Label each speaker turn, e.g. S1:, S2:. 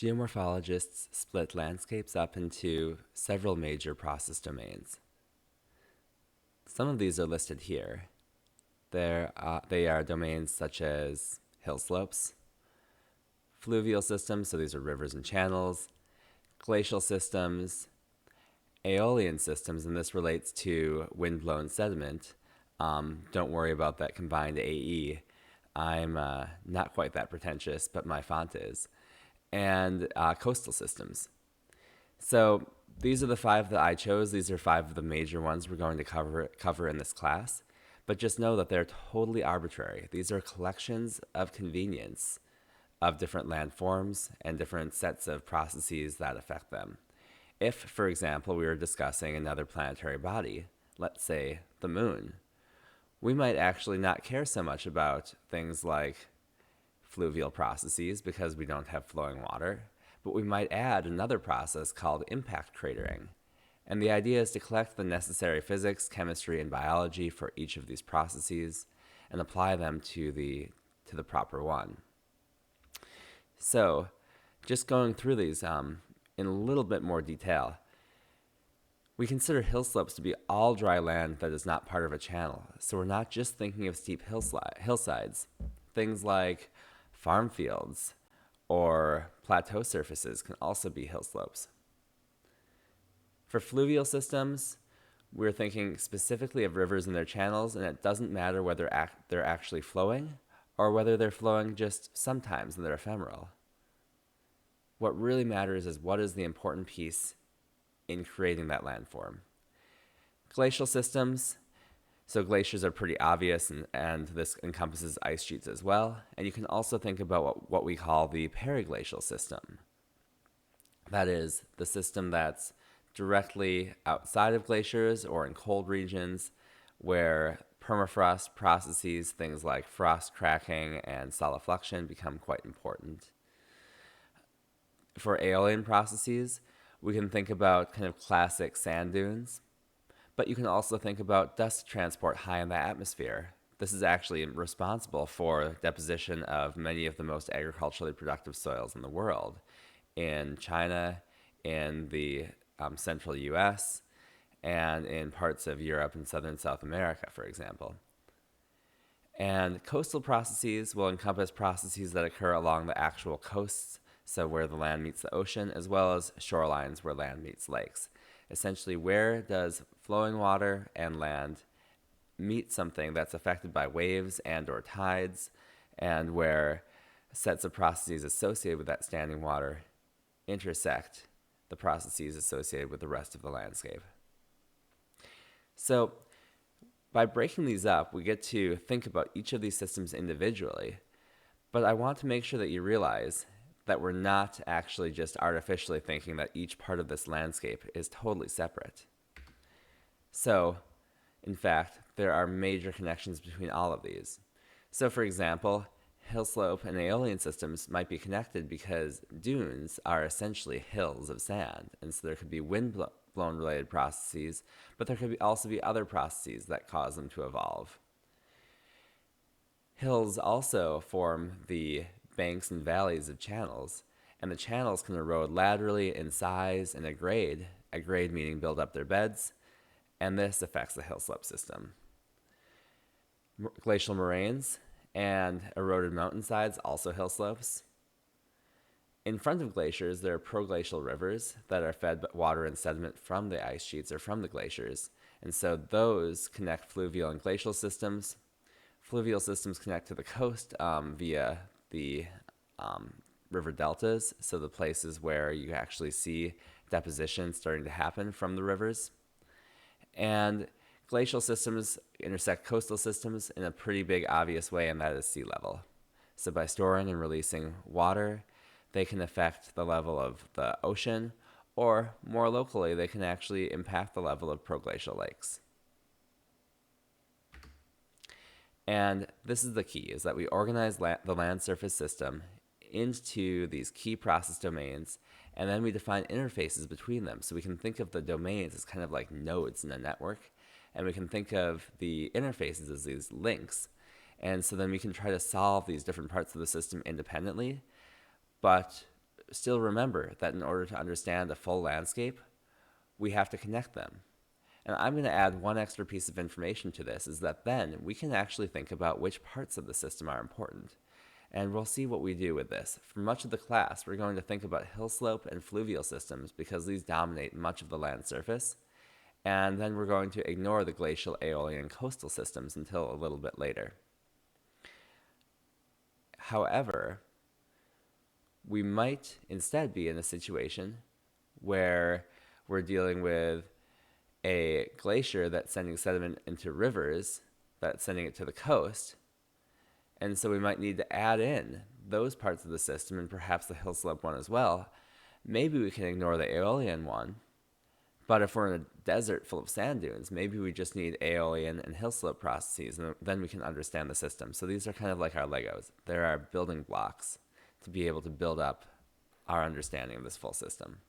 S1: Geomorphologists split landscapes up into several major process domains. Some of these are listed here. They are domains such as hill slopes, fluvial systems, so these are rivers and channels, glacial systems, aeolian systems, and this relates to wind-blown sediment. Don't worry about that combined AE. I'm not quite that pretentious, but my font is. And coastal systems. So these are the five that I chose. These are five of the major ones we're going to cover in this class. But just know that they're totally arbitrary. These are collections of convenience of different landforms and different sets of processes that affect them. If, for example, we were discussing another planetary body, let's say the moon, we might actually not care so much about things like fluvial processes because we don't have flowing water, but we might add another process called impact cratering. And the idea is to collect the necessary physics, chemistry, and biology for each of these processes and apply them to the proper one. So, just going through these in a little bit more detail, we consider hill slopes to be all dry land that is not part of a channel. So we're not just thinking of steep hillsides. Things like farm fields or plateau surfaces can also be hill slopes. For fluvial systems, we're thinking specifically of rivers and their channels, and it doesn't matter whether they're actually flowing or whether they're flowing just sometimes and they're ephemeral. What really matters is what is the important piece in creating that landform. Glacial systems, so glaciers are pretty obvious, and this encompasses ice sheets as well. And you can also think about what we call the periglacial system. That is the system that's directly outside of glaciers or in cold regions where permafrost processes, things like frost cracking and solifluction, become quite important. For aeolian processes, we can think about kind of classic sand dunes, but you can also think about dust transport high in the atmosphere. This is actually responsible for deposition of many of the most agriculturally productive soils in the world, in China, in the central US, and in parts of Europe and southern South America, for example. And coastal processes will encompass processes that occur along the actual coasts, so where the land meets the ocean, as well as shorelines where land meets lakes. Essentially, where does flowing water and land meet something that's affected by waves and or tides, and where sets of processes associated with that standing water intersect the processes associated with the rest of the landscape. So by breaking these up, we get to think about each of these systems individually, but I want to make sure that you realize that we're not actually just artificially thinking that each part of this landscape is totally separate. So, in fact, there are major connections between all of these. So, for example, hill slope and aeolian systems might be connected because dunes are essentially hills of sand, and so there could be wind-blown related processes, but there could also be other processes that cause them to evolve. Hills also form the banks and valleys of channels, and the channels can erode laterally in size and a grade meaning build up their beds, and this affects the hill slope system. Glacial moraines and eroded mountainsides, also hill slopes. In front of glaciers, there are proglacial rivers that are fed water and sediment from the ice sheets or from the glaciers, and so those connect fluvial and glacial systems. Fluvial systems connect to the coast via the river deltas, so the places where you actually see deposition starting to happen from the rivers. And glacial systems intersect coastal systems in a pretty big, obvious way, and that is sea level. So by storing and releasing water, they can affect the level of the ocean, or more locally, they can actually impact the level of proglacial lakes. And this is the key, is that we organize the land surface system into these key process domains, and then we define interfaces between them. So we can think of the domains as kind of like nodes in a network, and we can think of the interfaces as these links. And so then we can try to solve these different parts of the system independently, but still remember that in order to understand a full landscape, we have to connect them. And I'm going to add one extra piece of information to this, is that then we can actually think about which parts of the system are important. And we'll see what we do with this. For much of the class, we're going to think about hill slope and fluvial systems because these dominate much of the land surface. And then we're going to ignore the glacial, aeolian, coastal systems until a little bit later. However, we might instead be in a situation where we're dealing with a glacier that's sending sediment into rivers, that's sending it to the coast. And so we might need to add in those parts of the system and perhaps the hill slope one as well. Maybe we can ignore the aeolian one. But if we're in a desert full of sand dunes, maybe we just need aeolian and hill slope processes, and then we can understand the system. So these are kind of like our Legos. They're our building blocks to be able to build up our understanding of this full system.